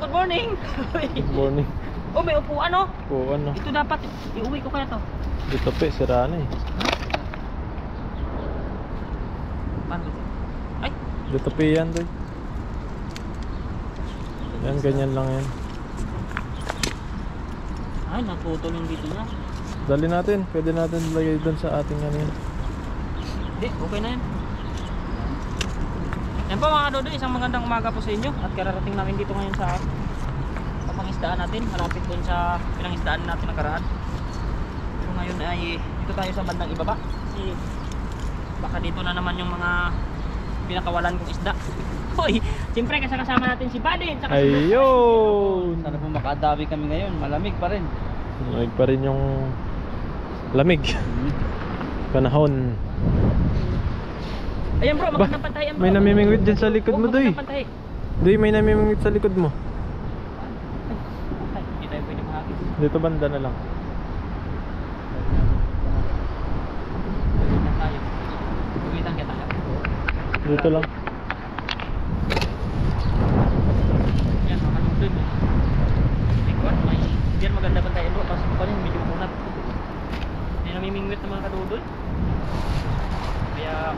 good morning. Good morning. Oh, may upuan oh. Upuan no. Ito dapat iuwi ko kaya to. Dito pe, sira na eh. Paano ito? Ay, Dito pe yan doy. Yan, ganyan lang yan. ay naputol yung dito na. Dali natin, pwede natin lagay doon sa ating ano yan. Hindi, okay na yan. Yan po mga kadodo, isang magandang umaga po sa inyo. At kararating namin dito ngayon sa pangisdaan natin. Malapit doon sa pinangisdaan natin nakaraan. Pero ngayon ay dito tayo sa bandang ibaba. Kasi baka dito na naman yung mga pinakawalan kong isda. Hoy, siyempre kasama natin si Badin. Ayun! Sana po makadawi kami ngayon, malamig pa rin. Lamig pa rin yung lamig. Panahon. Ayan bro, magandang pantayan bro. May namimingwit dyan sa likod mo doy. Magandang pantay. Doy, may namimingwit sa likod mo. Ay, hindi tayo pwede mahagis. Dito banda na lang. Pwede tayo. Puwitan kita tayo. Dito lang. Yan, makalundin eh. Ikaw, may diyan maganda pantayan bro. Pasok pa rin, medyo kunat. May namimingwit ng mga kadudoy. Kaya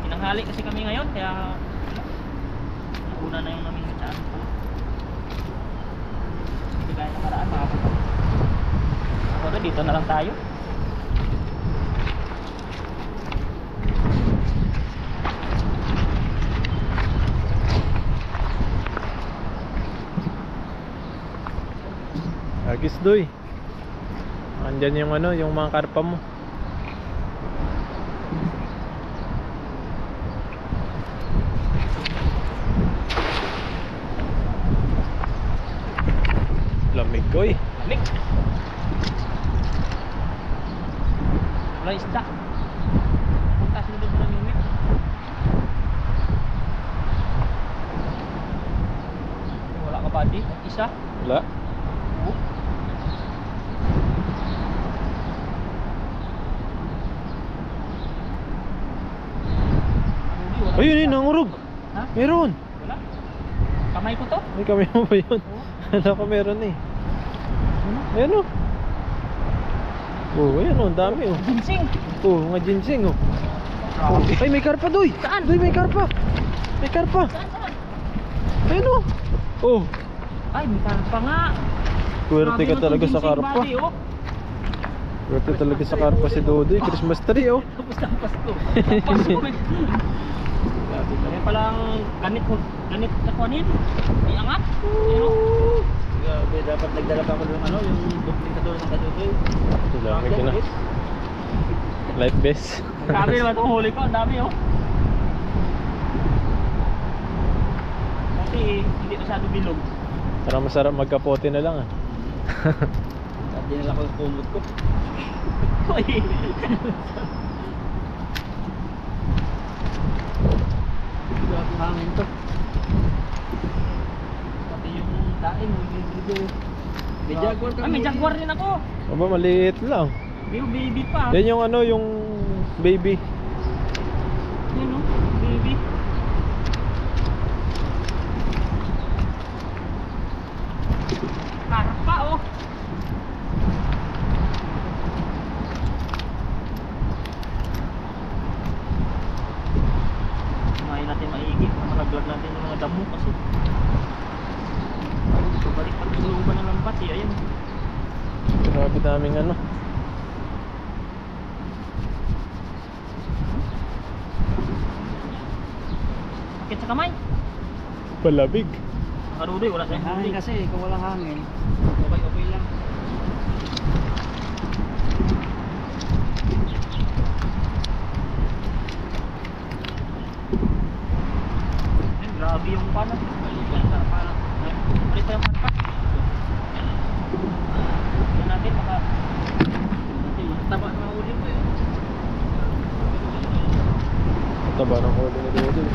inanghali kasi kami ngayon. Kaya una na yung namimingwit sa amin. Hindi kaya nakaraan makapunta. Ako dito na lang tayo. Agis doy. Andyan yung ano, yung mga karpa mo. Lamig koy. Lamig. Wala isda. Punta sila doon sa namimingwit. Wala ka ba di? Isa? Wala. Oo. Ayun yun, nangurog. Ha? Meron. Wala. Kamay ko to? May kami mo ba yun? Oo. Ano ko meron eh. Ano? Ayan o. Oh, ayan o, ang dami o. Ginseng. Oh, mga ginseng o. Oh. Ay, may karpa doy. Saan? Doy, may karpa. May karpa. Saan? Ayun o. Oh. Ay, may karpa nga. Swerte ka Grabe talaga naman sa tong karpa. ginseng, buddy, oh. Swerte talaga sa karpa si Dodoy. Christmas tree oh. Tapos na ang Pasko. Pasko eh. Grabe pala. Kaya palang ganit na kuhanin. May angat. Ayun oh. Grabe, dapat nagdala pa ako ng ano, yung duplikador ng kadudoy. Lamig na. Life vest. Grabe naman itong huli ko. Ang dami oh. Kasi hindi masyado bilog. Para masarap magkapote na lang ah. At dinala ko yung kumot ko. Uy. Grabe hangin to. Pati yung daing. May jaguar kami. Ay, may jaguar din ako. Aba, maliit lang. Baby pa. Yan yung ano, yung baby. Yun oh. Baby. Harap pa oh. Kumain natin maigi. Malaglag natin yung mga damo kasi balik pa sa looban ng lambat eh. Ayan. Grabe daming ano. Sakit sa kamay. Palabig. Karudoy, wala tayong Hangin huli. kasi, kung walang hangin. Okay lang. Ayun, grabe yung panas. Palit pa yung panas. Tignan natin, baka taba ng mga uli ko eh. Taba ng huli ni Dodoy.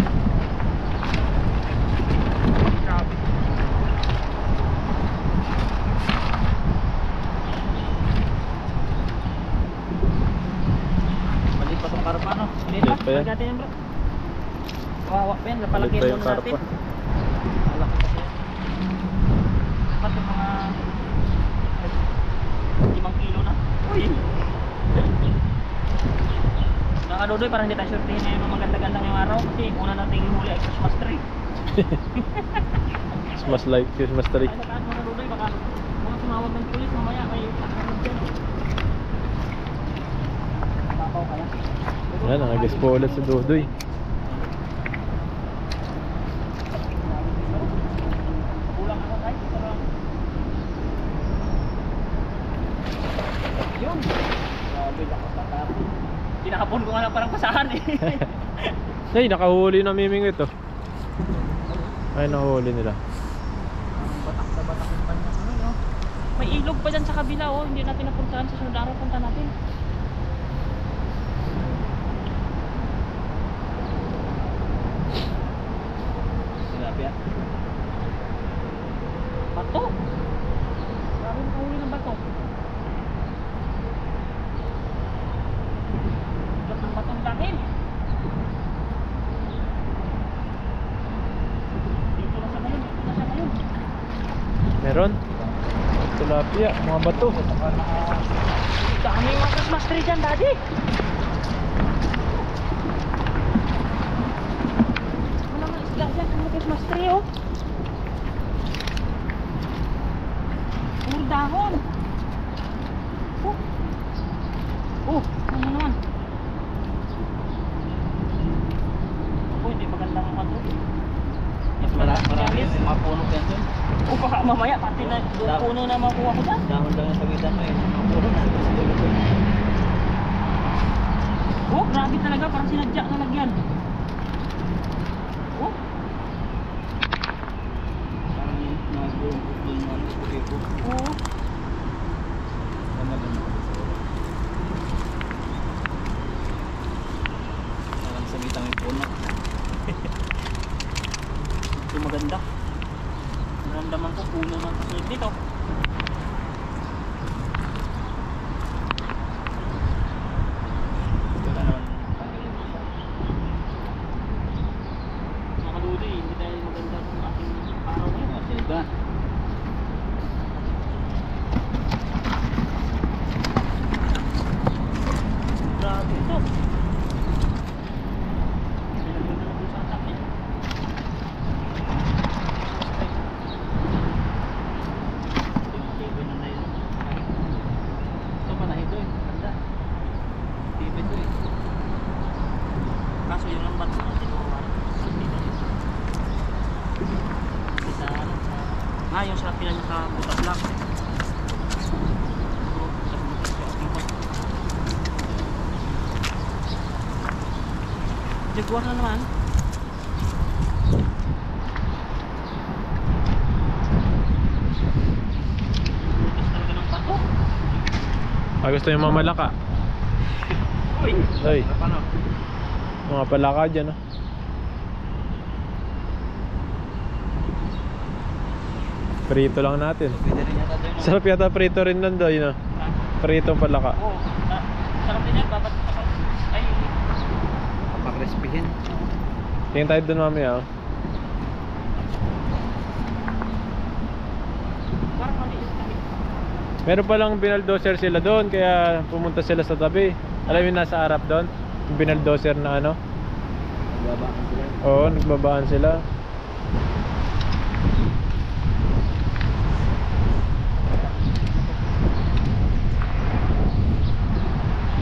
Grabe. Balik pa itong karpa no? Balik Balik pa yan. Balik natin yan bro. Kawawa pa yan, napalaki Balik pa yan yung muna natin. karpa. kilo na. Uy! Nakadudoy para hindi tayo surtihin ngayon ng maganda-gandang yung araw kasi una nating huli ay Christmas tree. Christmas tree. Ay, saan mga dudoy, baka mga tumawag ng pulis mamaya may pakaroon dyan. Papaw kaya. Yan, nakagas po ulit sa Dudoy. Kulang ako kahit ito lang. Yun. Grabe, nakapatapon. Tinakapon ko nga lang parang pasahan eh. Ay, nakahuli na miming ito. Ay, nakahuli nila. Batak na batak yung kanya. Ano, no? May ilog pa dyan sa kabila oh. Hindi natin napuntahan sa sunod araw. Punta natin. Tilapia. Bato. Grabe nakahuli ng bato. Lahat ng bato ang dahil. Dito na siya ngayon. Dito na siya ngayon. Meron? Tilapia, mga bato. Dami yung mga Christmas tree dyan, daddy. Wala nga isda dyan. Ano Christmas tree, oh. Puro dahon. Oh. Oh, ano naman. Ako, hindi magandang mato. Marami yung mga puno yan dun. O baka mamaya, pati na yung puno na makuha ko dyan. Dahon lang yung sabitan mo eh. Mga puno na. Oh, grabe talaga. Parang sinadya na lagyan. Oh, Parang yung mga buong puno. oh. Parang sabitan mo yung puno. Ito maganda. Naramdaman ko puno ng kasunod dito. Wala naman. Mga kaludi, hindi tayo maganda ng ating araw ngayon. Mga silba. Grabe ito. Nilagyan na lang sa atak eh. Tiba na na yun. Ito pa na ito eh. Ganda. Tiba ito eh. Kaso yung lambat na natin mawawala. Dito. Sa ano, sa... Ah, yung sa pinan niya sa butas lang. Jaguar na naman. Butas talaga ng bato. Gusto yung mamalaka. Uy! Ay, Ano? mga palaka dyan, oh. Prito lang natin. Pwede rin yata doon. Sarap yata prito rin nandoy, no? Ah, Pritong palaka. oo. Sarap din yan. Babat ako. Ay, Kapag-respihin. Tingin tayo dun mamaya, oh. parang maliit kami. Meron palang binaldoser sila doon, kaya pumunta sila sa tabi. Alam mo yung nasa harap doon? Yung binaldoser na ano? Babaan sila. Oo, nagbabaan sila.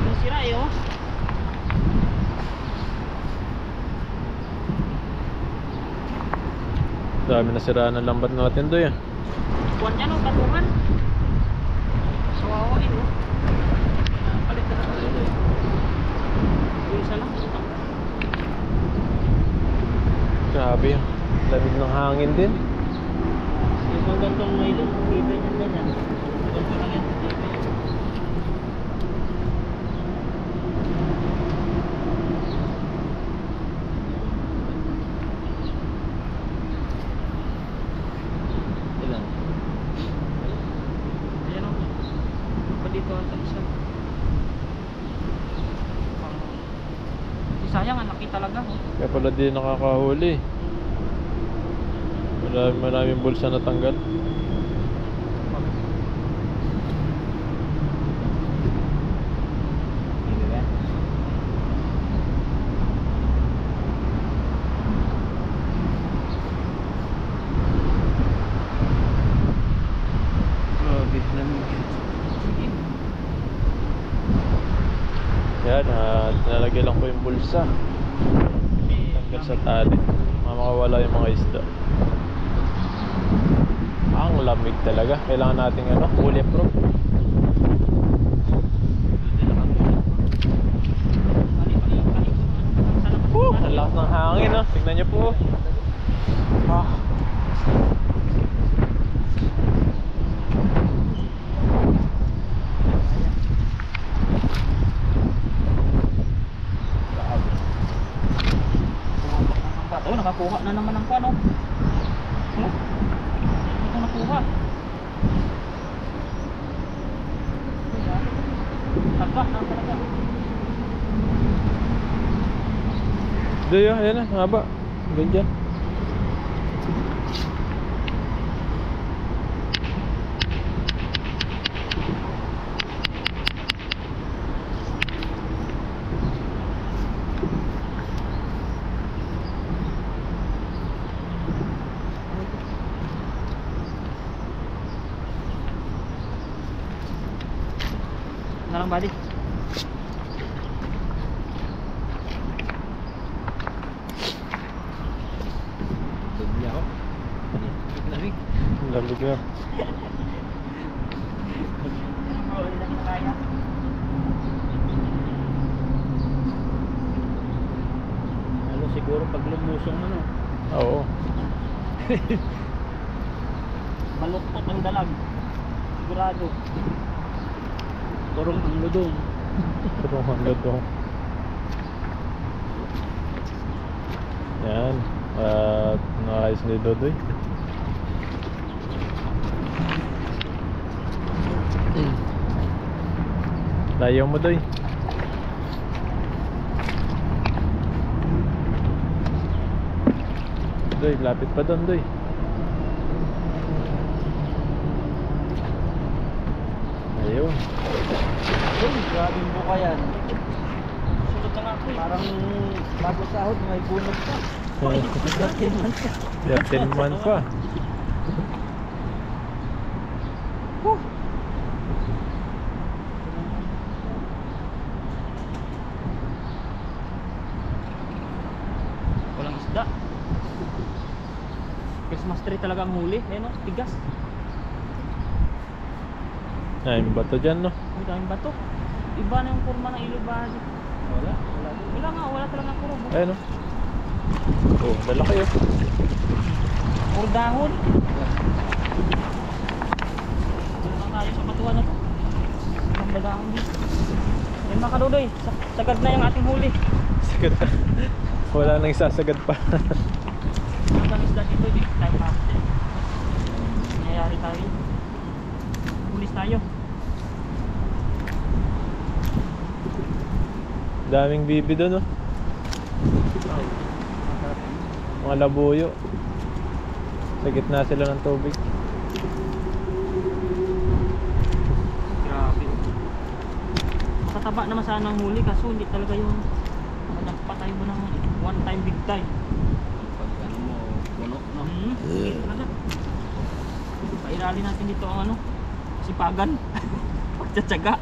Yung sira eh, oh. Dami na siraan ng lambat natin doon, eh. Kuwan yan, oh. Batungan. Kawawa eh, oh. Palit na lang. Yung isa lang. Grabe, lamig ng hangin din. Yung mga gantong ngayon, tibay niyan ganyan. Ganto lang yan, tibay. Ilan? Ayan, oh. Pa dito ata isa. Sayang, ang laki talaga, oh. Kaya pala di nakakahuli. Maraming bulsa natanggal. bulsa. Tanggal sa tali. Makawala yung mga isda. Ang lamig talaga. Kailangan nating ano, bulletproof. Ang lakas ng hangin, no? Tingnan nyo po. Ah. Oh, nakakuha na naman ng pano. Oh, ito nakuha. Taga na talaga. Doy, ayan na, haba. Ganyan. Na lang buddy. Bigla ako. Lamig. Lamig na. Oh, hindi na kaya. Lalo siguro pag lumusong ano. Oo. Maluktot ang dalag. Sigurado. Turong ang ludong. Turong ang lutong. Yan. At naayos ni Dodoy. Layo mo, Doy. Doy, lapit pa doon, Doy. Ayun. Uy, grabe yung buka yan. Sunod na nga ako eh. Parang bago sahod, may bunot pa. Nagdatinman ka. Yatinman pa. Walang isda. Christmas tree talaga ang huli. Ayun o, tigas. Ay, may bato dyan, no? Ang daming bato. Iba na yung kurma ng ilog ba? Wala. Wala nga, wala talaga kurog. Ayun, no? Oh, lalaki, oh. Puro dahon. Wala na tayo sa batuan na to. Ang badahon dito. Ayun mga kadudoy, sagad na yung ating huli. Sagad pa. Wala nang isasagad pa. Hanggang isda dito, di tayo pakit. Nangyayari tayo. Pulis tayo. Daming bibi doon, no? Mga labuyo. Sa gitna sila ng tubig. Grabe. Makataba naman sana ang huli kaso hindi talaga yung nagpatay mo ng one time big time. Pag ano mo, puno, no? Hindi talaga. Pairali natin dito ang ano, sipagan. Pagtsatsaga.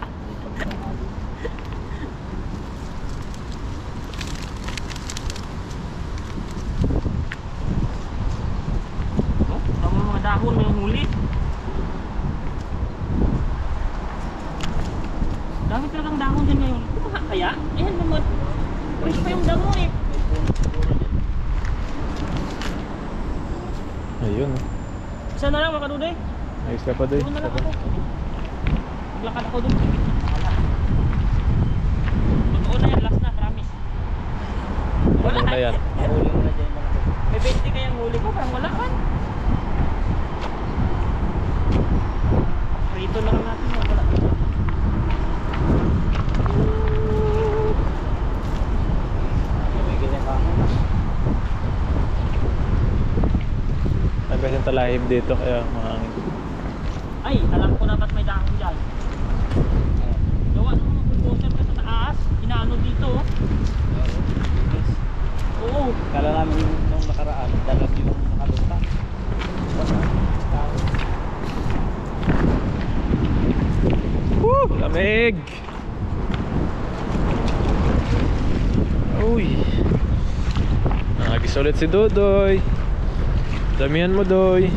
Oh, tama mga dahon na yung huli. Dami talagang dahon dyan ngayon. Kumaha kaya? Ayan naman. Fresh pa yung damo eh. Ayun, oh. Isa na lang mga kaduday. Ayos ka pa, Doy. Doon na lang ako. Maglakad ako doon. Totoo na yan, last na, promise. Ano na yan? Huli mo na dyan mga May 20 kayang huli ko, parang wala man. Prito na lang natin, wala dito. may ginagawa mo na. Nagkas yung talahib dito kaya mahangin. Ay, alam ko na ba't may dahon dyan. Gawa ng mga bulldozer ka sa taas, inaano dito. Oo. Kala namin nung nakaraan, dalag yung nakalunta. Woo! Lamig! Nag-ice ulit si Dudoy. Damihan mo, Doy.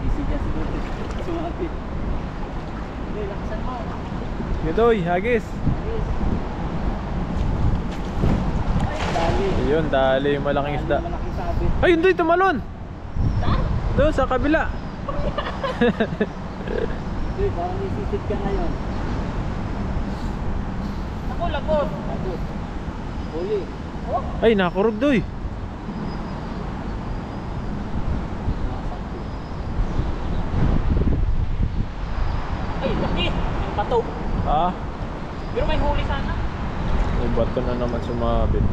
Easy dyan siguro. Sumapit. Hindi, lakasan mo. Sige, Doy, hagis. Dali. Ayun, dali yung malaking isda. Malaking sabit. Ayun, Doy, tumalon. Doon sa kabila. Hindi, parang isisid ka ngayon. Ako, lagot. Lagot. Huli. Ay, nakurog, Doy. Ay, laki. Yung bato. Ah, Pero may huli sana. may bato na naman sumabit.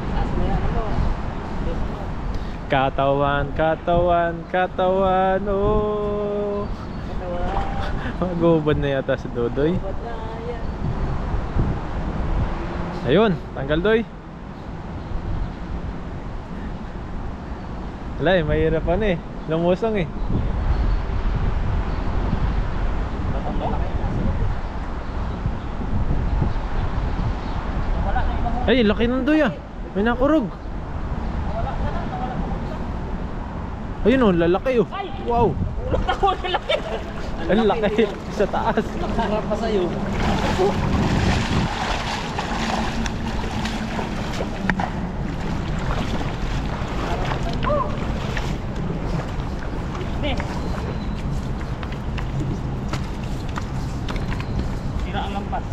Taas mo yan, ano? Taas mo. Katawan, katawan, katawan, oh. Katawan. Magubad na yata si Dudoy. Ba't na yan? Ayun, tanggal, Doy. Wala eh, mahirapan eh. Lumusong eh. Batang malaki. Nawala na ibang huli. Ay, laki ng Doy ah. May nakurog. Nawala na lang. Nawala na. Ayun oh, lalaki oh. Ay! Wow, Ulot ako. Ang laki. ang laki. Sa taas. Nakaharap pa sa'yo. Hindi. Sira ang lampas.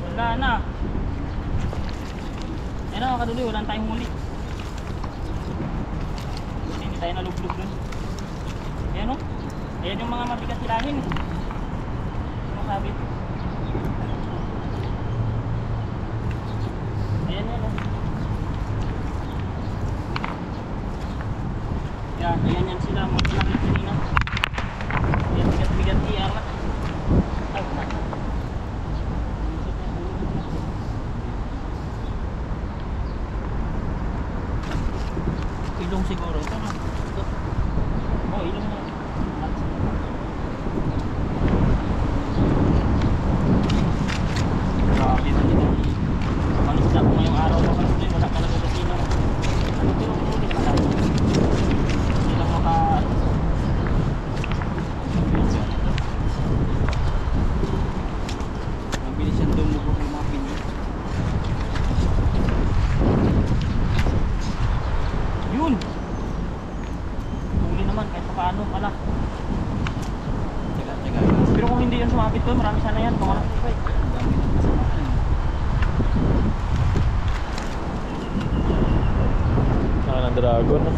Wala na. Ayan na, kaduloy. Wala na tayong huli. Hindi tayo nalublog dun. Ayan o. Ayan yung mga mabigat hilahin. Sumasabit. Ayan yan o. Yan, ayan yan sila. Magkalaki kanina. Ayan, bigat-bigat iangat. Ay, wala. Ilong siguro. Ito na. Ito. Oh, ilong na. Grabe na nila. Manisda ko ngayong araw na kasi wala ka lang kasi ng ano pero ulit pala. Hindi lang maka Mabilis yan dumugog yung mga pinya. yun. Huli naman kahit pa paano pala. Teka. Pero kung hindi yun sumabit doon, marami sana yan. Kung wala. Ang dami ng kasamaan. Naka ng dragon. No?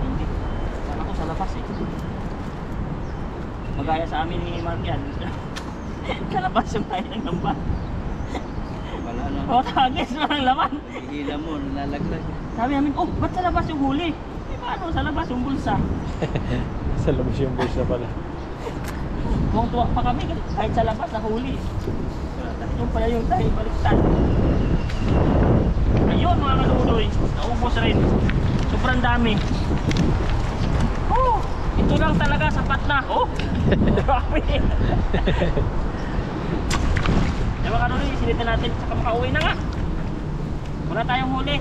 Hindi. Sana ko sa labas eh. Magaya sa amin ni Mark yan. Sa labas yung tayo ng lambat. Wala na. O, tagis mo ng laman. Hihila mo, nalalaglag. Sabi namin, oh, ba't sa labas yung huli? Eh, paano sa labas yung bulsa? Sa labas yung bulsa pala. Kung tuwa pa kami, kahit sa labas, nahuli. Yung pala yung tayo baliktad. Ayun mga kaluloy, naubos rin. Sobrang dami. Oh, ito lang talaga, sapat na. Oh, grabe. Yung mga kaluloy, silitan natin, saka makauwi na nga. Wala tayong huli.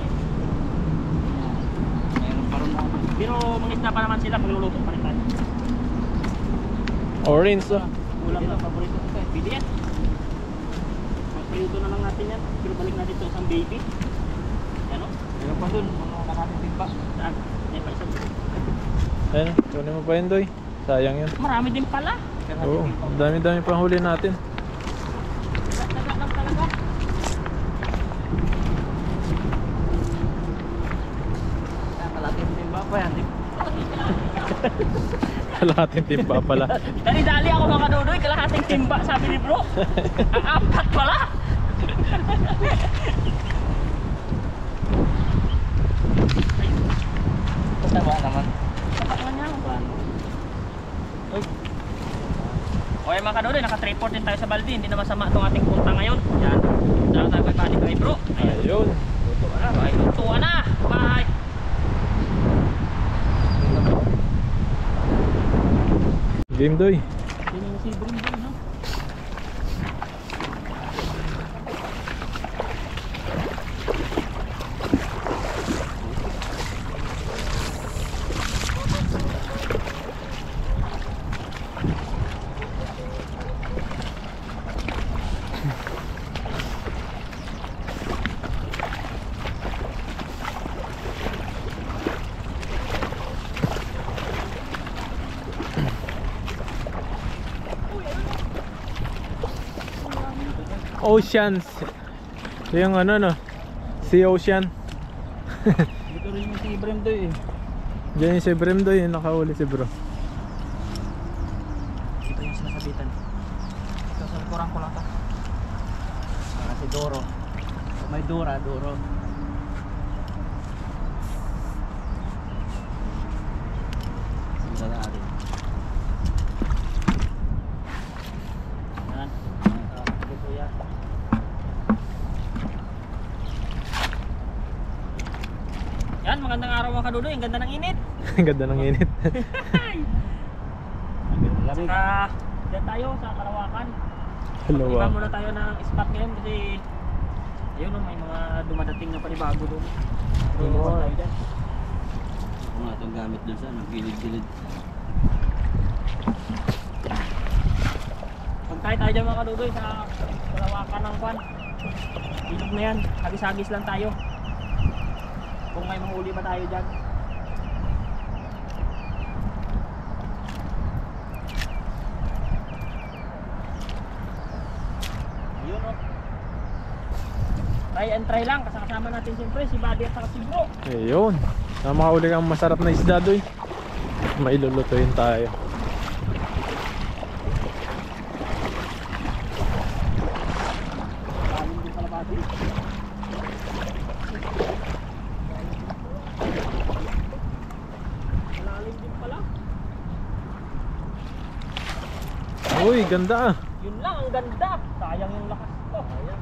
Mayroon pa rin ako. Pero mangisda pa naman sila, magluluto pa rin tayo. Orange oh. Ulam na paborito ko eh. Pili yan. Magprito na lang natin yan. Pero balik natin ito isang baby. Yan o. Mayroon pa dun, mga natin timba. Saan? Yan pa isang baby. Ayun, kunin mo pa yun, Doy. Sayang yun. Marami din pala. Oo, dami-dami pang huli natin. Taga lang talaga. Kakalatin timba pa yan. Kalahating timba pala. Dali-dali ako mga kadudoy. Kalahating timba sabi ni bro. Ang apat pala. Tawa naman. Tapak na niya. Uy. Okay mga kadodoy, naka 3-4 din tayo sa balde. Hindi na masama itong ating punta ngayon. Yan. Dala tayo kay Bani kay bro. Ayan. Ayun. Lutuan na. Bye. Lutuan na. Bye. Game doy. Sino yung si Brimble, no? Oceans. Ito yung ano no. Sea Ocean. Dito rin yung si Brimdoy eh. Diyan yung si Brimdoy, yung nakahuli si bro. Ito yung sinasabitan. Ito sa likuran ko lang to. Si Doro. May Dora, Doro. Sila na natin. Yan. Dito yan. Yan, magandang araw mga kadodoy. Ang ganda ng init. Ang ganda ng init. Ang lamig. Saka, dyan tayo sa Kalawakan. Hello. Iba muna tayo ng spot ngayon kasi ayun no, may mga dumadating na panibago doon. Pero iwan tayo dyan. Kung nga itong gamit dun sa gilid-gilid. Pagkain tayo dyan mga kadodoy sa Kalawakan ng kwan. Ilog na yan. Hagis-hagis lang tayo. Kung may mahuli ba tayo dyan. Ayun o. Try and try lang. Kasama natin siyempre si Buddy at saka si Bro. Ayun. Na makahuli kang masarap na isda doy. Mailulutuin tayo. Kanin din pala Buddy. Malalim din pala. Uy, ganda ah. Yun lang ang ganda. Sayang yung lakas ko. Ayan.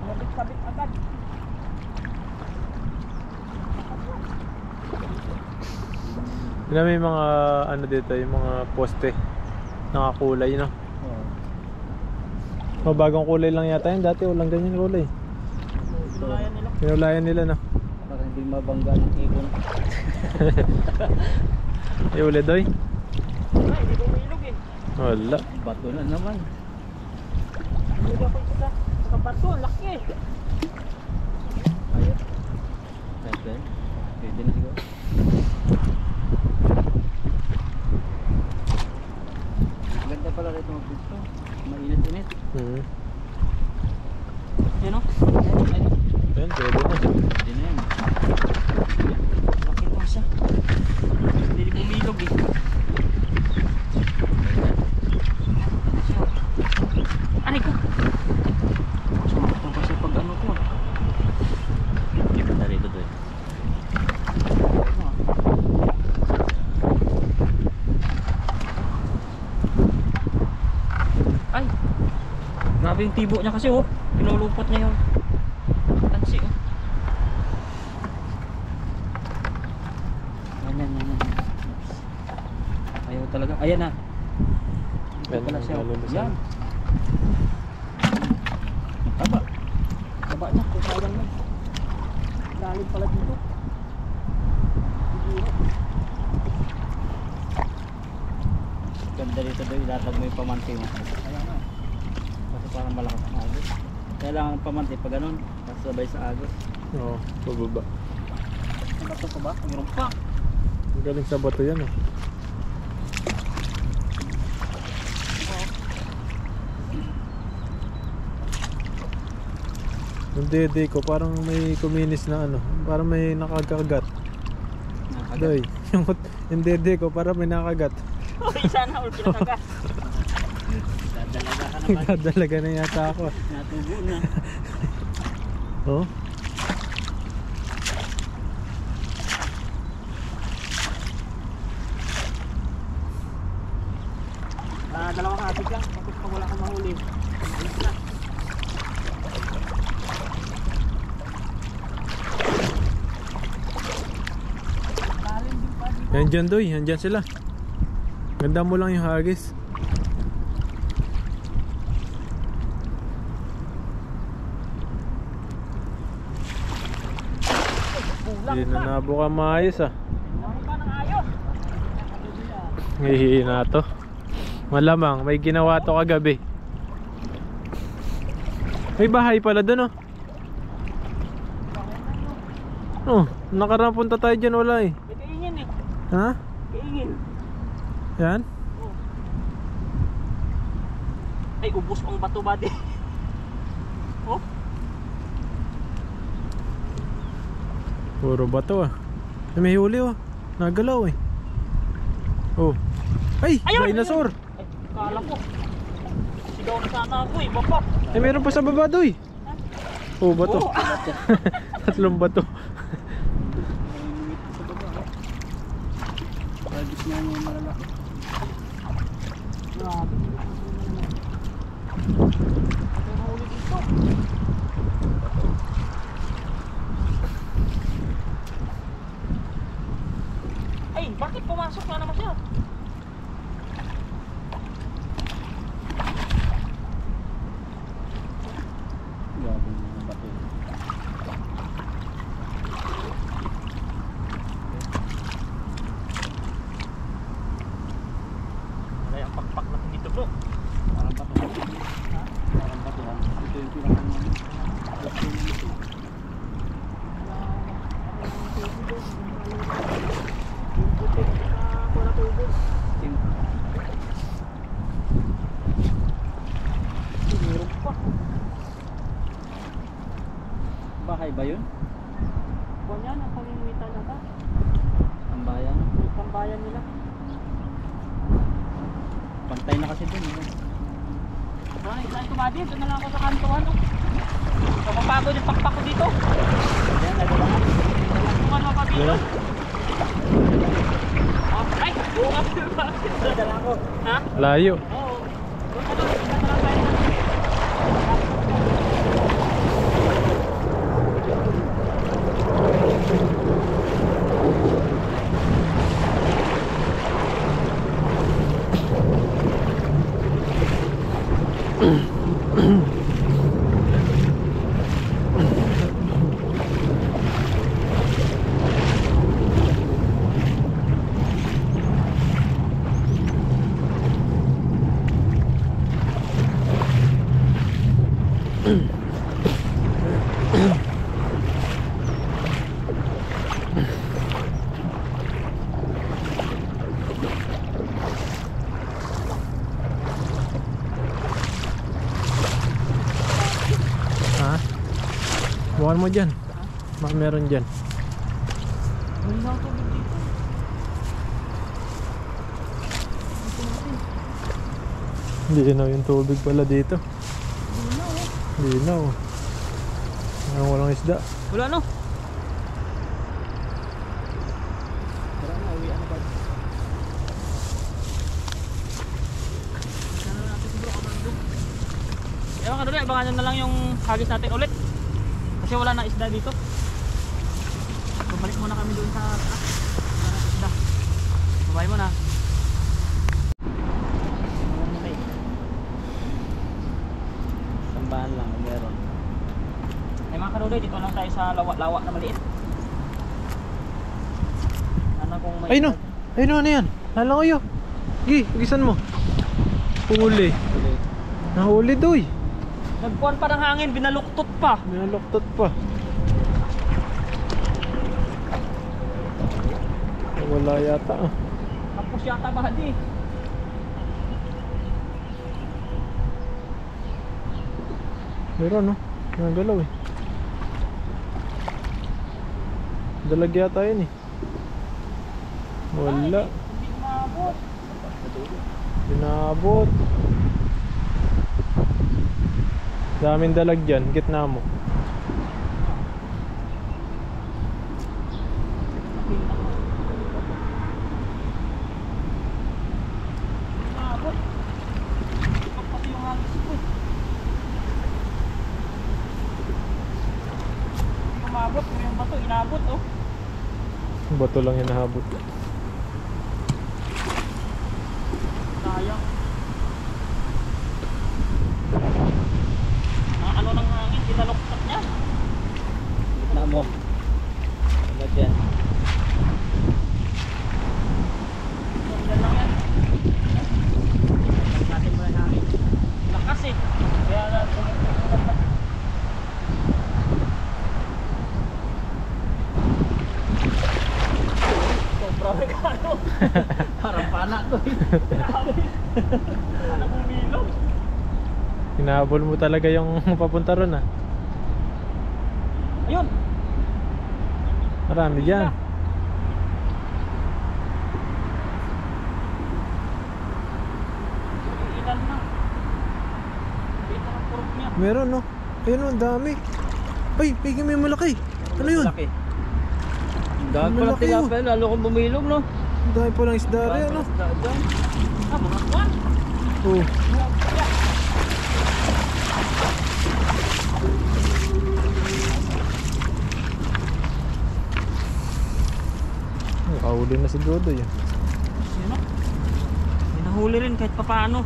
Sabit-sabit agad. Yun may mga ano dito, yung mga poste. Nakakulay no. Oh, bagong kulay lang yata yun. Dati walang ganyan kulay. Pinulayan nila. Pinulayan nila no. Para hindi mabangga ng ibon. Iuli doy. Ay, hindi ko mailog eh. Wala. Bato na naman. Hindi ako isa. Sa bato, laki eh. Ayun. Pwede. Pwede na siguro. Ganda pala rito mag-dito. Mainit-init. Yan o. Yan, pwede na. Pwede na yan. Laki pa siya. Hindi bumilog eh. Aray ko. Sumakto pa siya pag ano ko. Ganda rito doon. Ay. Grabe yung tibo niya kasi oh. Pinulupot niya yung tansi oh. Yan. Ayaw talaga. Ayan na. Dito pala siya. Yan. Taba. Taba niya. Kung sayang na. Lalim pala dito. Ganda rito doon. Ilatag mo yung pamante mo. Ayan na. Kasi parang malakas ang agos. Kailangan ng pamante pag ganun. Kasabay sa agos. Oo, pababa. Ang bato ko ba? Mayroon pa. Ang galing sa bato yan oh. Yung dede ko parang may kuminis na ano, parang may nakakagat. Doy, yung dede ko parang may nakakagat. Uy, sana all pinakagat. Dadalaga ka naman. Nagdadalaga na yata ako. Natubo na. Oh? Dalawang kasig lang. mahuli. Lalim din pa dito. Yan dyan doy, yan dyan sila. Ganda mo lang yung hagis. Kulang Hindi pa. na nabuka maayos ah. Ano pa ng ayos? Hihina to. Malamang may ginawa to kagabi. May bahay pala dun oh. Oh, nakaraan punta tayo dyan, wala eh. May kaingin eh. Ha? Kaingin. Yan? Ay, ubos ang bato ba di? Oh, Puro bato ah. May huli oh. Nagalaw eh. Oh. Ay! Ayun! Dinosaur! ay, kala ko. Sigaw na sana ako eh, bapa. Ay, meron pa sa baba doy. Oh, bato. Oh. Tatlong bato. Agis niya yung malalaki. Grabe. Ito na ulit dito. Ay, bakit pumasok na naman siya? Grabe yung bato. Ay, ang pakpak na dito bro. Parang bato. Parang bato. Ito yung pinaka Tim. Bahay ba yun? Buwan yan, ang pamimitan nata. Ang bayan? Ang bayan nila. Pantay na kasi dun. Wala na isang tumadi, doon na lang ako sa kantuan. Kapapagod yung pakpak ko dito. Ayan, nagalaman. Kung ano pa dito. Yan. Ay, bukas ba? Dala ko. Ha? Layo. Oo. Doon ka doon, doon ka lang tayo. Ha? Bukan mo dyan. Baka meron dyan. Hindi na ako tubig dito. Linaw yung tubig pala dito. Hindi na oh. Linaw. Parang walang isda. Wala no? Tara na, uwi ano ba? Sana natin si bro, kamando. Ewan ka doon, abangan nyo na lang yung hagis natin ulit. Kasi wala na isda dito. Bumalik muna kami doon sa taas. Wala na isda. Babay mo na. Sambahan lang kung meron. Ay mga karuloy, dito lang tayo sa lawa-lawa na maliit. Ano kung may... Ay no! Ay no, ano yan? Lalangoy oh! Gi, gisan mo. Huli. Ulit. Nahuli doy. Nagkuhan pa ng hangin, binaluktot pa. Minaloktot pa. Wala yata ah. Tapos yata ba di? Meron no? Nagalaw eh. Dalag yata yun eh. Wala. Hindi umabot. Pinabot. Daming dalag dyan, gitna mo. Umabot. Pati yung hangis. inabot oh. Bato lang yung nahabot. Sayang. Ano ng hangin, tinaloktot niya. Gitna mo. Agad yan. Yan lang yan. Natin mo yung hangin. Lakas eh. Kaya na sobrang regalo. Parang pana to eh. Anak mong milog. Hinahabol mo talaga yung papunta ron ah. Ayun. Marami dyan. Ilan na. Dito ng purok niya. Meron no. Ayun no, ang dami. Ay, bigyan mo yung malaki. Ano yun? Malaki. Dahil pala Malaki, tilapia, lalo kong bumilog no. Ang dami palang isda rin ano. Ah, mga kwan. Oh. Nakahuli na si Dodoy ah. Sino? May nahuli rin kahit papaano.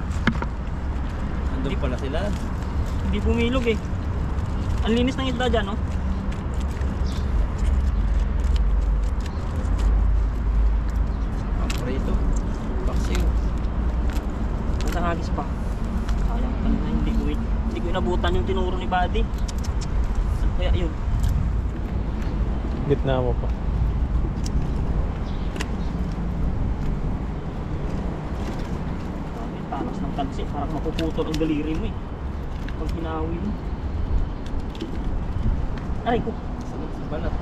Andun pala sila. Hindi bumilog eh. Ang linis ng isda dyan, no? Paprito. Paksiw. Nasa hagis pa. Sayang kanina, hindi ko inabutan yung tinuro ni Buddy. Ano kaya yun? Gitna mo pa. Tanas ng tansi, parang mapuputol ang daliri mo eh. Pag hinawi mo. Aray ko. Sunod sa balat.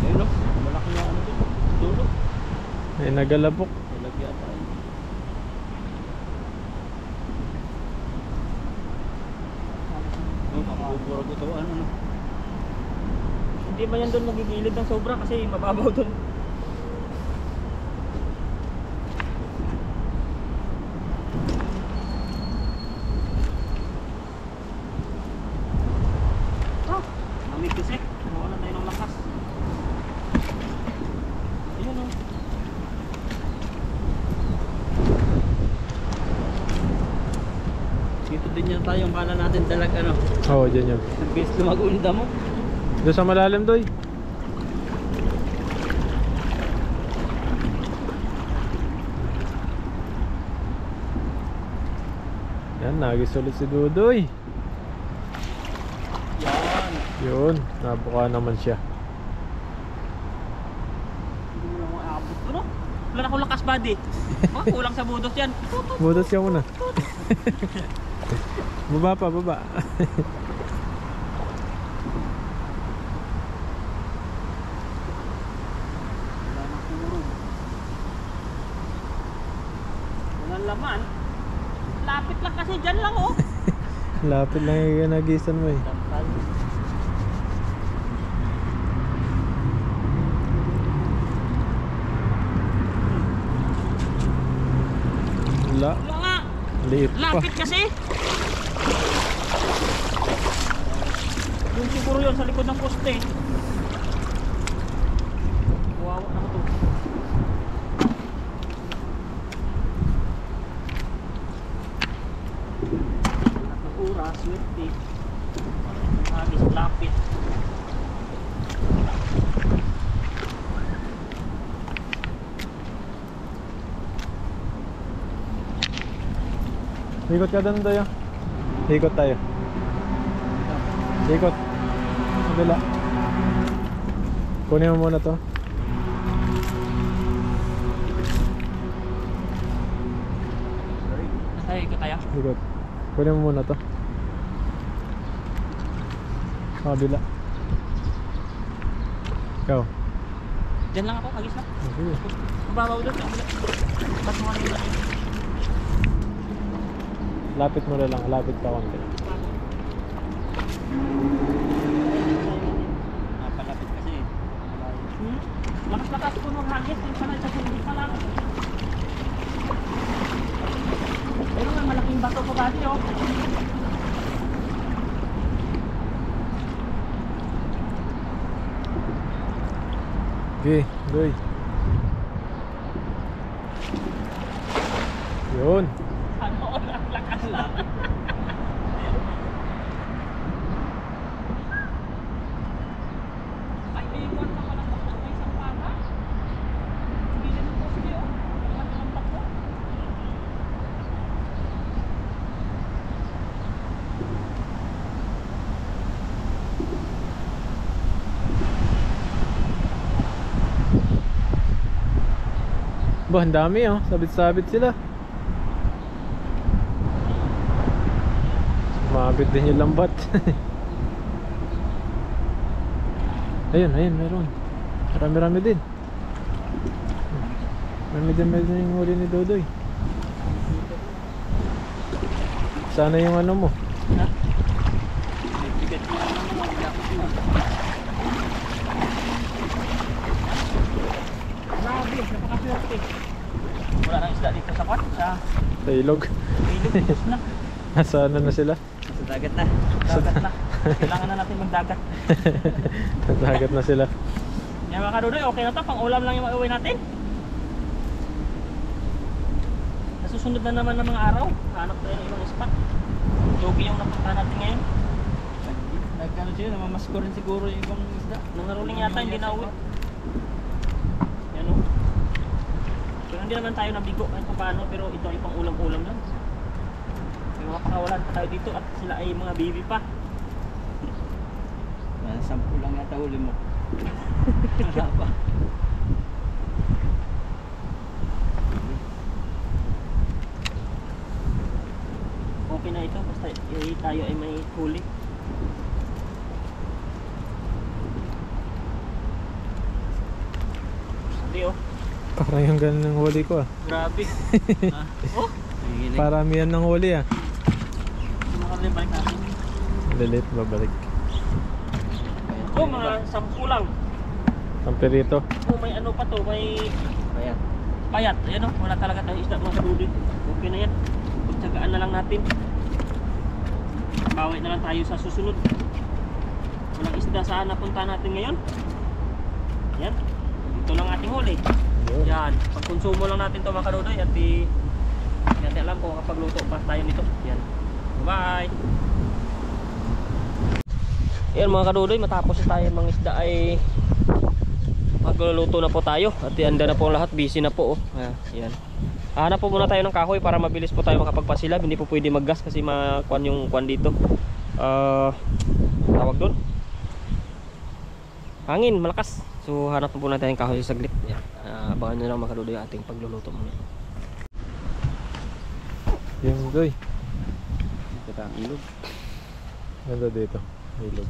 Ayun no, malaki na ano dun. Dulo. Ay, nagalabok. Talagyan tayo. Makakubura ko ito ano. Hindi ba yan doon magigilid ng sobra kasi mababaw doon. Ah, lamig kasi. Mawalan tayo ng lakas. Ayun oh. Dito din yan tayo, kala natin dalag ano. Oo, dyan yun. Nagbilis lumagunda mo. Doon sa malalim, Doy. Yan, nagis ulit si Dudoy. Yan. Yun, nabuka naman siya. Hindi mo na mo aabot ko no? Wala na akong lakas Buddy. Mga kulang sa budot yan. Budos ka muna. Baba pa, baba. Wala na puro. Walang laman. Lapit lang kasi dyan lang oh. Lapit lang yung nagisan mo eh. Tantal. Wala, Wala nga. liit pa. Lapit kasi. Yung siguro yun sa likod ng poste. Wawa na to. Tatlong oras, swerte. Agis, lapit. Ikot ka doon, Doy. Ikot tayo. Ikot. Kabila. Kunin mo muna to. Ay, ikot tayo. Ikot. Kunin mo muna to. Sa kabila. Ikaw. Diyan lang ako, hagis lang. Sige. Mababaw doon. Mas mga nila. Lapit mo na lang, lapit pa konti. Napalapit kasi. Lakas-lakas po ng hagis. Yung pala sa hindi pa lang. Pero may malaking bato po dati oh. Okay, doy. Yun. Ano ang lakas lang. Ay, may iwan pa palang bakto may isang pala. Hindi na po sige oh. Ang lang bakto. Bah, ang dami oh. Sabit-sabit sila. Sumabit din yung lambat. Ayun, ayun, meron. Marami-rami din. Marami din yung huli ni Dodoy. Sana yung ano mo. Ha? May bigat na naman. Grabe, napakaswerte. Wala nang isda dito sa kwan, sa Sa ilog. ilog, tapos na. Nasa ano na sila? Sa dagat na. Dagat na. Kailangan na natin magdagat. Nadagat na sila. Yan mga kadudoy, okay na to, pang ulam lang yung mauwi natin. Nasusunod na naman ng mga araw, hanap tayo ng ibang spot. Jogi yung napunta natin ngayon. Nagkano siya, namamasko rin siguro yung ibang isda. Nangaruling yata, hindi na uwi. Yan o. Pero hindi naman tayo nabigo kahit paano, pero ito ay pang ulam-ulam lang. May mga pakawalan pa tayo dito at sila ay mga baby pa. 10 lang yata huli mo. Wala pa. Okay na ito, basta tayo ay may huli. Sabi oh, Parang yung ganun ng huli ko ah. grabe. Oh, Nangiginig. Paramihan ng huli ah. sumakali balik natin. Lilit, babalik. Oh, mga 10 lang. Ang perito. Oh, may ano pa to, may Bayat. payat. Ayan o, wala talaga tayong isda mga kadudin. Okay na yan. Pagtsagaan na lang natin. Bawi na lang tayo sa susunod. Walang isda saan napunta natin ngayon. Yan. Ito lang ating huli. Yan. Pagkonsumo lang natin to mga kadudoy at di natin alam kung kapagluto pa tayo nito. Yan. Bye! Yan mga kadudoy, matapos tayo mga isda ay magluluto na po tayo at handa na po ang lahat, busy na po oh. Yan. Hanap po muna tayo ng kahoy para mabilis po tayo makapagpasilab. Hindi po pwede maggas kasi makuan yung kuan dito. Tawag doon. Hangin, malakas. So hanap po natin ng kahoy saglit. Yan. Abangan nyo lang mga kadudoy ating pagluluto muna. Yung doy. Ito ang ilog. Ganda dito. Ilog.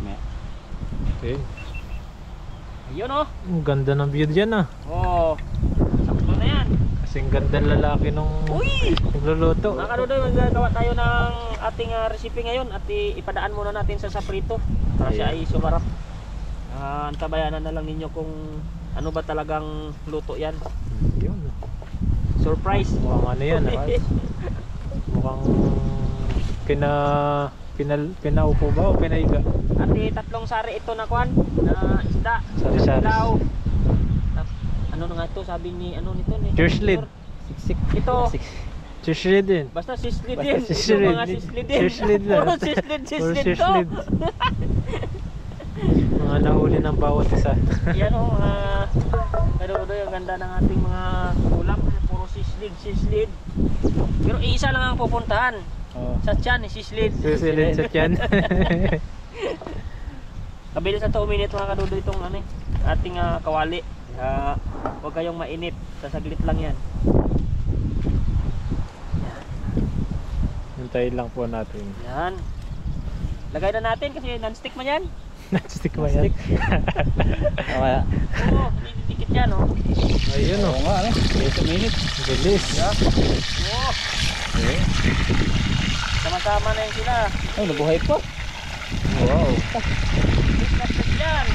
May. Okay. Ayun oh. Ang ganda ng view dyan ah. Oh. Sakto na yan. Kasing ganda ng lalaki nung Uy! nagluluto. Mga kadudoy, magagawa tayo ng ating recipe ngayon at ipadaan muna natin sa saprito para siya ay sumarap. Antabayanan na lang ninyo kung ano ba talagang luto yan. Yun. Surprise! Mukhang ano yan ah. Mukhang pinaupo ba o pinaiga? At 3 sari ito na kwan na isda. Sari-sari. Ilaw. Ano na nga ito sabi ni ano nito ni Kirslid. Siksik. Ito. Sislid din. Basta sislid Basta din. sislid. Ito mga sislid din. Sislid lang. Puro sislid Puro to. sislid. Mga nahuli ng bawat isa. Yan o mga kadudoy, ang ganda ng ating mga ulam. Puro sislid. Pero isa lang ang pupuntahan. Oh. Sa tiyan, sislid. Sislid sa tiyan. Kabilis na 2 minutes mga kadudoy itong ano, ating kawali. Huwag kayong mainit. Sasaglit lang yan. Hintayin lang po natin. Yan. Lagay na natin kasi non-stick man yan. Non-stick ba yan? O kaya? Oo, didikit yan oh. Ayun Oo oh. nga, ano? 10 minutes. Bilis. Oo. Okay. Sama-sama na yun sila. Oh, nabuhay pa. Wow. Disconnected yan.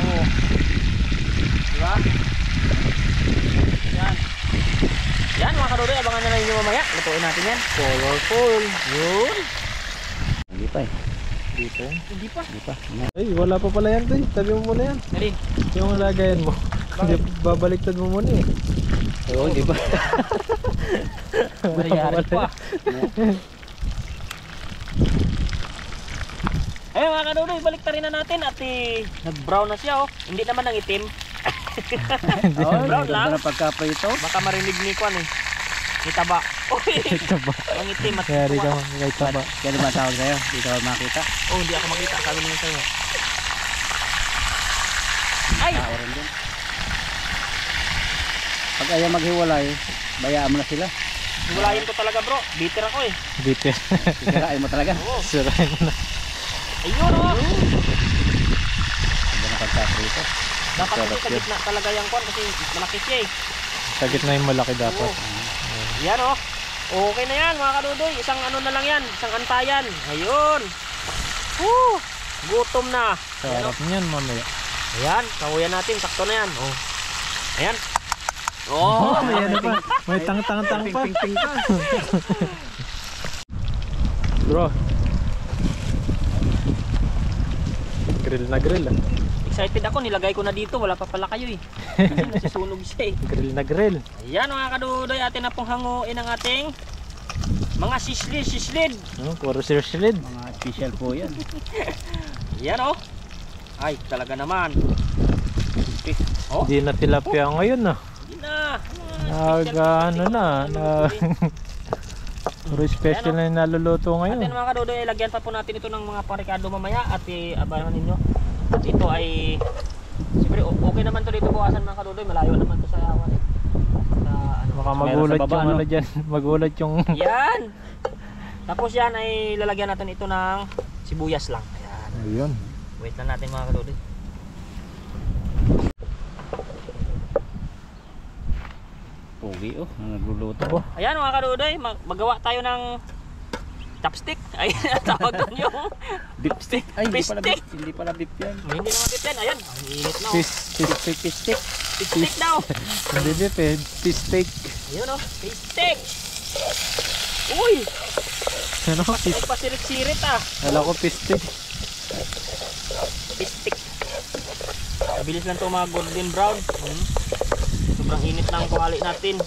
Oo. Diba? Yan. Yan mga kadudoy, abangan na lang yung mamaya. Lutuin natin yan. Colorful. Yun. Hindi pa eh. Dito yan. Hindi pa. Hindi pa. Ay, wala pa pala yan, Toy. Tabi mo muna yan. Alin? Yung lagayan mo. Hindi, babaliktad mo muna eh. Oo, hindi pa. Nangyari pa. Ayun mga kadudoy, balik na rin na natin at nag-brown na siya oh. Hindi naman ang itim. Oo, brown lang. ganda na pagkaprito. Baka marinig ni Kwan eh. Ni taba. Uy! Ito ba? Ang itim at Kaya rin ka tuwa. kahit taba. Kaya naman tawag sa'yo. Hindi ka makita. Oh, hindi ako makita. Sabi naman sa'yo. Ay! Tao rin din. Pag ayaw maghiwalay, bayaan mo na sila. Hiwalayin ko talaga bro. Bitter ako eh. Dito. Sigarain mo talaga. Oo. Sirain mo na. Ayun oh! Ganda na pagkaprito. Dapat Sarap kasi sa yan. gitna talaga yung Kwan kasi malaki siya eh. Sa gitna yung malaki dapat. Yan oh. Okay na yan mga kadudoy. Isang ano na lang yan. Isang antayan. Ayun. Woo! Gutom na. Ayan, Sarap niyan mamaya. ayan. Kahuyan natin. Sakto na yan. Oh. Ayan. Oh. May ano pa? May tang-tang-tang pa. Ping-ping ka. Bro. Grill na grill ah. Excited ako. Nilagay ko na dito. Wala pa pala kayo eh. Kasi nasisunog siya eh. Grill na grill. Ayan mga kadudoy. Atin na pong hanguin ang ating mga sislid. Oh, puro sirsilid. Mga special po yan. Ayan oh. Ay talaga naman. Oh. Hindi na tilapia ngayon ah. Hindi na. Ano na. Puro special na yung naluluto Atin ngayon. mga kadudoy, lagyan pa po natin ito ng mga parikado mamaya at abangan ninyo. At ito ay siyempre okay naman to dito bukasan mga kadudoy, malayo naman to sa awan. Sa ano. Baka Meron magulat sa baba, yung ano? ano dyan. Magulat yung... Yan. Tapos yan ay lalagyan natin ito ng sibuyas lang. Ayan. Ayun. Wait lang natin mga kadudoy. Pogi oh, nagluluto. Ayan mga kadudoy, magawa tayo ng chopstick. Ay, tawag doon yung Beef stick. Ay, hindi pala Beef beef. Hindi pala beef yan. hindi naman tip yan. Ayan, ang init na oh. Fish stick. Beef stick. Stick daw. Hindi beef eh. Fish steak. Ayun oh, stick. Uy, Ano? ay pasirit-sirit ah. Alam ko fish steak. Stick. Mabilis lang ito mga golden brown. Sobrang init ng kuhali natin.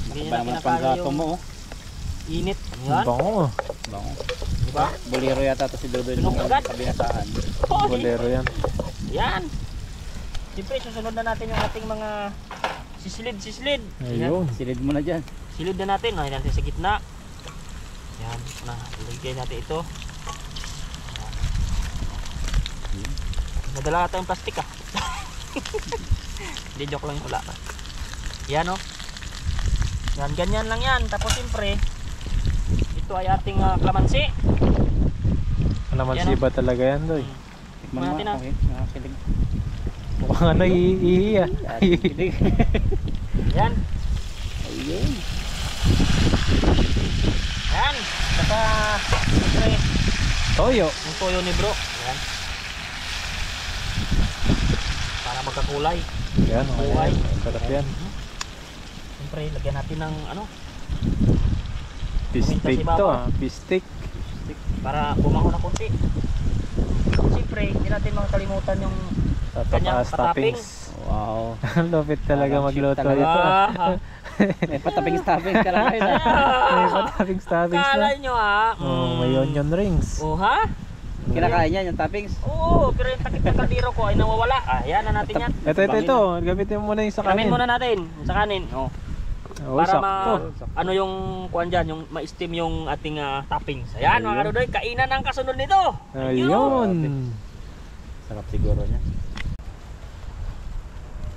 Hindi Ba na naman kinakaya panggato yung mo oh. init. Ang Ayan, bango. Bango. diba? Bolero yata to si Dodoy Tunog nung agad. kabinasaan. Hoy! Bolero yan. Yan. Siyempre, susunod na natin yung ating mga sislid. Ayun. Silid mo na dyan. Silid na natin. Lagyan natin sa gitna. Yan. Ilagay natin ito. Nadala tayong plastic ah. Hindi, joke lang yung wala. Yan oh. Yan, ganyan lang yan. Tapos siyempre, ito ay ating kalamansi. Kalamansi ba talaga yan, Doy? Tikman mo. Natin, ah. Okay, nakakilig. Mukhang ano, iihi ah. Kilig. Yan. Ayun. Yan. Saka, siyempre, Toyo. yung toyo ni bro. Yan. Para magkakulay. Yan, okay. Sarap yan. Siyempre, lagyan natin ng ano, Fish steak to ah. Fish steak. para bumango na konti. Siyempre, hindi natin makakalimutan yung kanyang Tataas patapping. toppings. Wow. Lupit talaga Parang magluto chef talaga. ito. May pataping-taping ka lang yun. May toppings na. Kala nyo ah. Oh, may onion rings. Oh ha? Kinakain niya yung toppings. Oo, pero yung takip ng kaldero ko ay nawawala. Ah, yan na natin yan. Ito. Gamitin mo muna yung sa Kanin kanin. muna natin sa kanin. Oh. Oh, Para sakto. ano yung kuan dyan, yung ma-steam yung ating toppings. Ayan mga kadudoy, kainan ang kasunod nito. Ayun. Sarap siguro niya.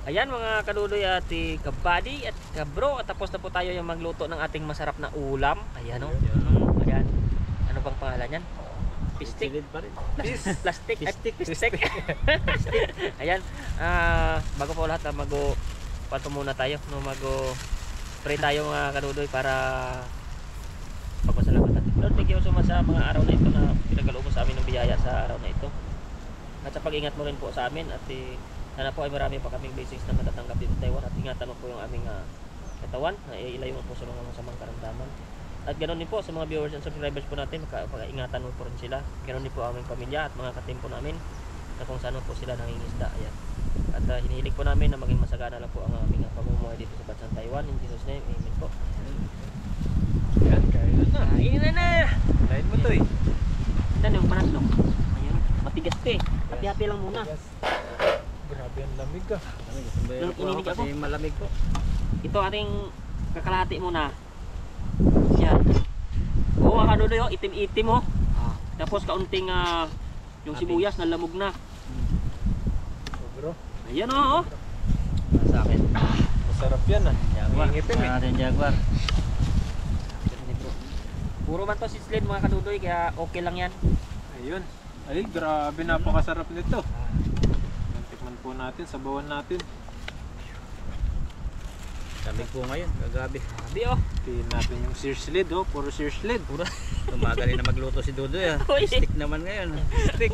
Ayan mga kadudoy at kabady at kabro. At tapos na po tayo yung magluto ng ating masarap na ulam. Ayan o. Ayan. Ano bang pangalan yan? Pistik. Silid pa rin. Plastic. Pistik. Pistik. Ayan. Bago po lahat, pato muna tayo. No, pray tayo mga kadudoy para pagpasalamat natin. Lord, thank you so much sa mga araw na ito na pinagkaloob mo sa amin ng biyaya sa araw na ito. At sa pag-ingat mo rin po sa amin at sana po ay marami pa kaming blessings na matatanggap dito sa Taiwan at ingatan mo po yung aming katawan na ilayo mo po sa mga masamang karamdaman. At ganoon din po sa mga viewers and subscribers po natin, pag-ingatan mo po rin sila. Ganoon din po aming pamilya at mga katimpo namin na kung saan po sila nangingisda. Ayan. At hinihilig po namin na maging masagana lang po ang aming pamumuhay dito sa bansang Taiwan. In Jesus' name, amen po. Yan, kain na. Kain na! Kain mo to eh. Ito yung panaslong. Ayan, matigas to eh. Hati-hati lang muna. Yes. Grabe ang lamig ah. Nung ininig ako. Kasi malamig po. Ito ating kakalahati muna. Yan. Oo, mga kadudoy, itim-itim oh. Tapos kaunting yung sibuyas na lamog na. So bro, Ayan oh. Sa akin. masarap yan ah. Jaguar. Ngingipin eh. Natin Jaguar. Puro man to sislid mga kadudoy, kaya okay lang yan. Ayun. Ay, grabe napakasarap nito. Tikman po natin, sabawan natin. Lamig po ngayon. Gagabi. Sabi oh. Tingnan natin yung search lead oh, puro search lead. Puro. Tumagali na magluto si Dudoy ah. Uy. Stick naman ngayon. Stick.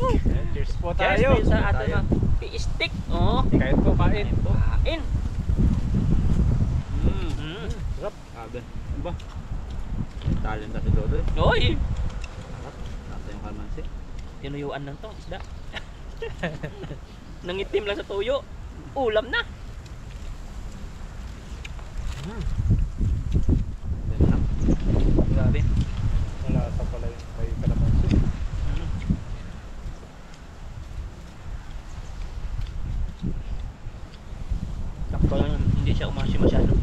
Cheers po Cheers tayo. po sa Tayo. ating stick. Oh. Kain po, kain. Kain. Sarap. Sabi. Ano ba? Talent na si Dudoy. Oy. Nasa yung kalmansi. Tinuyuan lang to, isda. Nangitim lang sa tuyo. Ulam na. Grabe. Malasa pala yung may kalamansi. Sakto lang, hindi siya umasi masyado.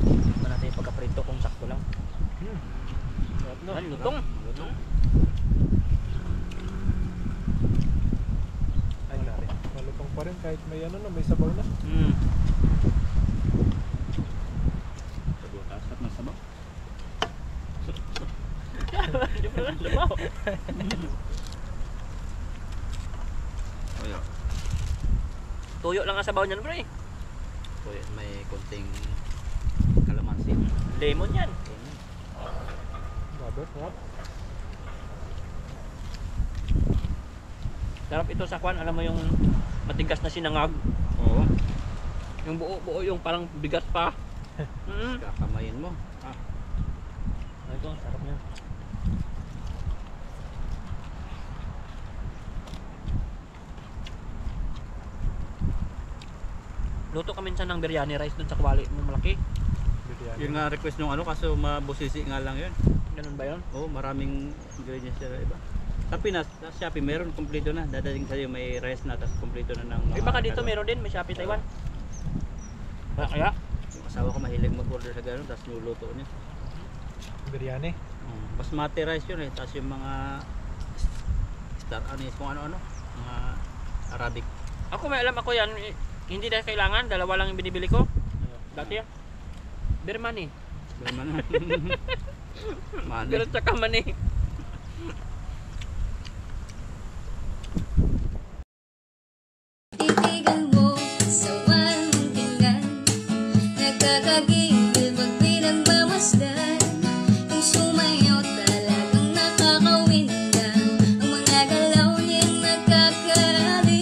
Tignan natin yung pagkaprito kung sakto lang. Sarap no? Ano, lutong. Lutong. Ay, lari. Malutong pa rin kahit may ano na, may sabaw na. Sabutas at masabaw. Oyo. Tuyo lang ang sabaw niyan, bro eh. So, may konting kalamansi. Lemon yan. Grabe, sarap. Sarap ito sa kwan, alam mo yung matigas na sinangag. Oo. Yung buo-buo yung parang bigas pa. Kakamayin mo. Ito, sarap niya. Luto ka minsan ng biryani rice dun sa kwali mo malaki. Biryani. Yun nga request nung ano kaso mabusisi nga lang yun. Ganun ba yun? Oo, maraming ingredients na iba. Sa Pinas, sa Shopee meron kompleto na. Dadating sa'yo may rice na tapos kompleto na ng Eh baka dito meron din, may Shopee Taiwan. Kaya? Yung asawa ko mahilig mag-order sa gano'n tapos nuluto niya. Biryani. Basmati rice yun eh. Tapos yung mga star anise kung ano-ano. Mga Arabic. Ako may alam ako yan, hindi na kailangan, dalawa lang yung binibili ko. Dati yan. Birmani. Berman. Mani. Pero tsaka mani. Titigan mo sa walang tingnan, nagkakagigil pag pinagmamasdan. Kung sumayaw talagang nakakawindan, ang mga galaw niya'y nagkakaraliw.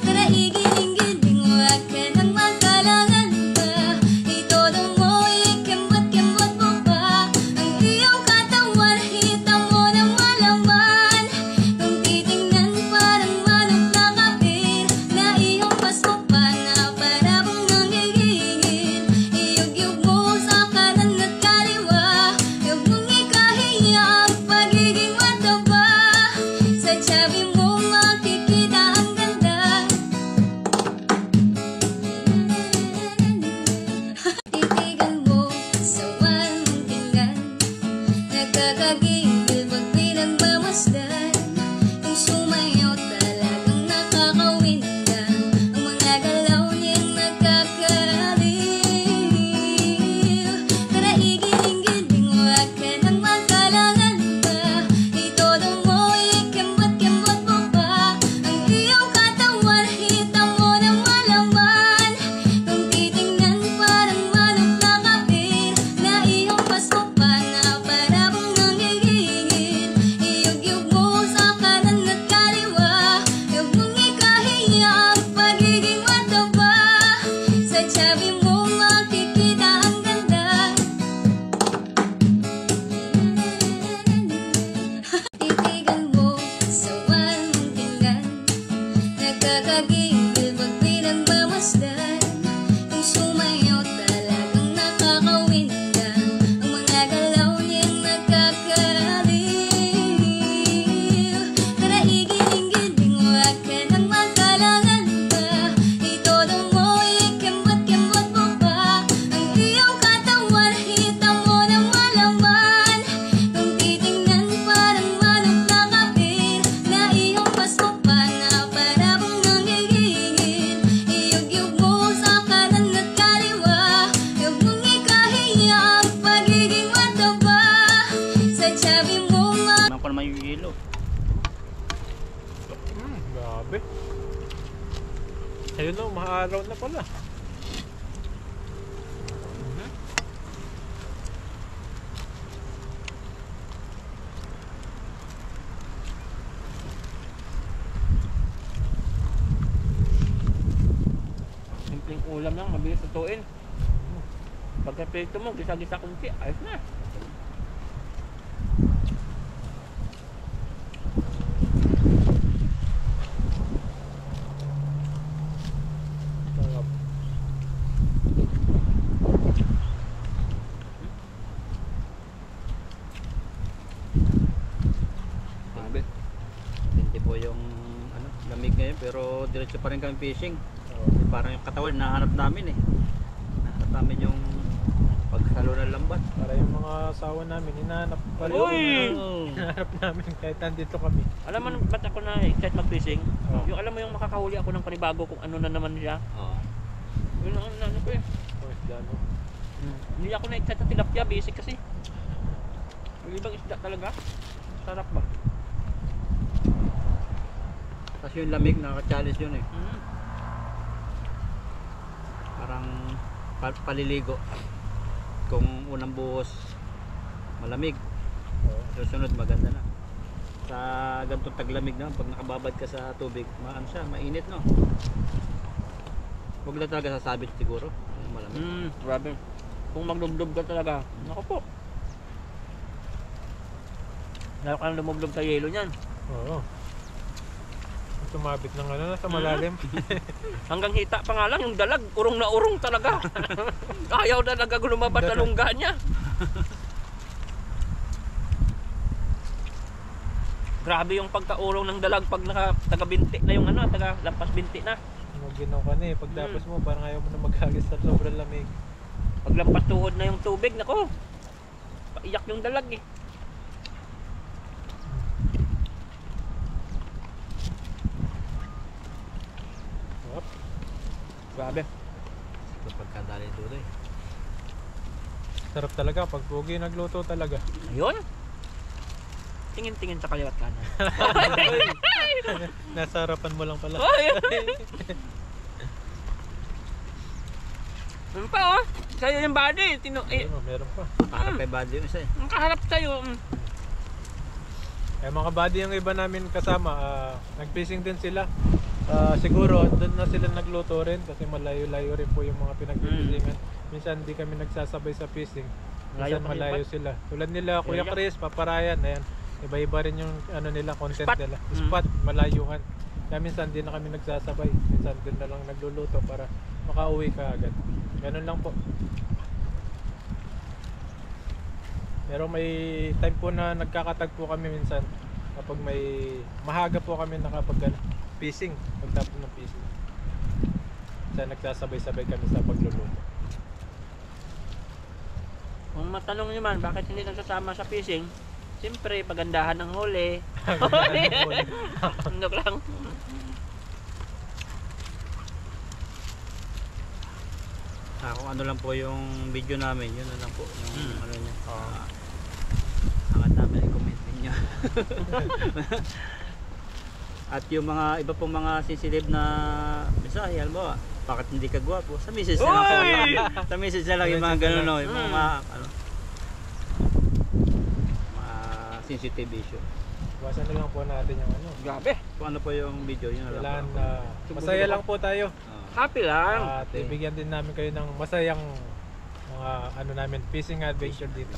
Tara igiling-giling, huwag ka nang magkalangan pa. Itodo mo, ikembot-kembot mo pa ang iyong katawan, hita mo ng malaman. Kung titingnan parang manok na kapir, na iyong pasok pa na para bang nanggigil. sabi mo makikita ang ganda. Titigan mo sa walang tingnan, nakakagigil pag pinagmamasdan. Yung sumayaw talagang nakakawindan, ang mga galaw niyang nakakaliw. Karaigil-ingil, wag ka nang magkalangan pa. Itodo mo, ikembot-kembot mo pa ang iyong katawan, hita mo ng malaman. Kung titingnan parang manok na kapir, na iyong pasmo pa na para bang nanggigigil. Iyug-yug mo sa kanan at kaliwa, huwag mong ikahiya ang pagiging mataba. Sa sabi mo Naman ko naman yung yelo. Grabe. Ayun o, maaraw na pala. Simpleng ulam lang, mabilis lutuin. Pagka-prito mo, gisa-gisa kunti, ayos na. Sarap. Grabe. Hindi po yung ano, lamig ngayon pero diretso pa rin kami fishing. Parang yung katawan nahanap namin eh. Nahanap namin yung paghalo ng lambat. Para yung mga asawa namin, hinahanap pa rin. Uy! Hinahanap namin kahit nandito kami. Alam mo ba't ako na excited mag-fishing? Oh. Yung alam mo yung makakahuli ako ng panibago kung ano na naman siya. Oo. Yun ang ano ko eh. Oh, isda, no? Hindi ako na-excited sa tilapia, basic kasi. Yung ibang isda talaga. Sarap ba? Kasi yung lamig nakaka-challenge yun eh. Mm. Parang paliligo. Kung unang buhos malamig, Oo. susunod maganda na. Sa ganitong taglamig na, pag nakababad ka sa tubig, ano siya, mainit no. Huwag lang talaga sasabit siguro. Malamig. Grabe. Kung maglublob ka talaga, naku po. Lalo ka nang lumublob sa yelo niyan. Oo. Tumabit ng ano, nasa malalim. Hanggang hita pa nga lang yung dalag, urong na urong talaga. Ayaw na lumabas sa lungga niya. Grabe yung pagkaurong ng dalag pag taga-binti na yung ano, taga-lampas binti na. Ginaw ka na eh. Pagtapos mo, parang ayaw mo na maghagis sa sobrang lamig. Pag lampas tuhod na yung tubig, nako. Paiyak yung dalag eh. Sarap. Grabe. Kapag kadali dito eh. Sarap talaga. Pag pugi, nagluto talaga. Ayun. Tingin-tingin sa kaliwat kanan. Nasa harapan mo lang pala. Ay! Ano pa oh? Sa'yo yung body. Meron pa. Para kay body yung isa eh. Ang kaharap sa'yo. Eh, mga buddy yung iba namin kasama, nag-fishing din sila. Siguro doon na sila nagluto rin kasi malayo-layo rin po yung mga pinag-fishingan. Minsan hindi kami nagsasabay sa fishing. Layo Minsan kami malayo ba? sila. Tulad nila Kuya Area. Chris, Paparayan, ayan. Iba-iba rin yung ano nila, content Spot. nila. Spot, malayuhan. Kaya minsan hindi na kami nagsasabay. Minsan doon na lang nagluluto para makauwi ka agad. Ganun lang po. Pero may time po na nagkakatagpo kami minsan kapag may mahaga po kami nakapag fishing, pagtapos ng fishing. Minsan nagsasabay-sabay kami sa pagluluto. Kung matanong nyo man, bakit hindi nagsasama sa fishing? Siyempre, pagandahan ng huli. Ano lang. Kung ano lang po yung video namin, yun na lang po yung ano niya. Oo. Angat namin i-comment niyo. At yung mga iba pong mga sensitive na mensahe, halimbawa, bakit hindi ka gwapo? Sa message na lang po. Oy! Sa message na lang yung mga ganun, no? Yung mga ano, mga sensitive issue. Iwasan na lang po natin yung ano. Grabe. Kung ano po yung video, yun na lang Kailangan po. na masaya lang po tayo. Happy lang. At ibigyan din namin kayo ng masayang mga ano namin, fishing adventure dito.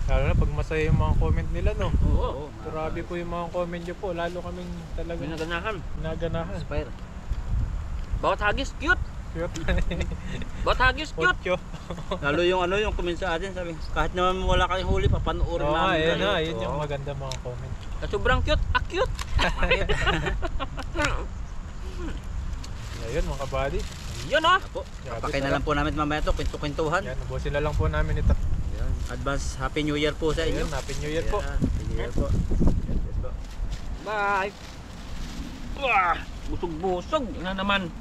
Lalo na pag masaya yung mga comment nila, no? Oo. Grabe po yung mga comment nyo po. Lalo kaming talaga Ginaganahan. naganahan. Inspire. Bawat hagis, cute. Cute. Bawat hagis, cute. Otyo. Lalo yung ano yung comment sa atin, sabi, kahit naman wala kayong huli, papanoorin Oo, namin kayo. yun yung Oo. maganda mga comment. At sobrang cute. Cute. Ayun mga kabady. Yun oh. Apo, Grabe papakay na lang po namin mamaya ito, kwento-kwentuhan. Yan, ubusin na lang po namin ito. Yan. Advance Happy New Year po sa inyo. Ayun, Happy New Year po. Yan, Happy New Year po. Yes, yes po. Bye. Wah, busog-busog na naman.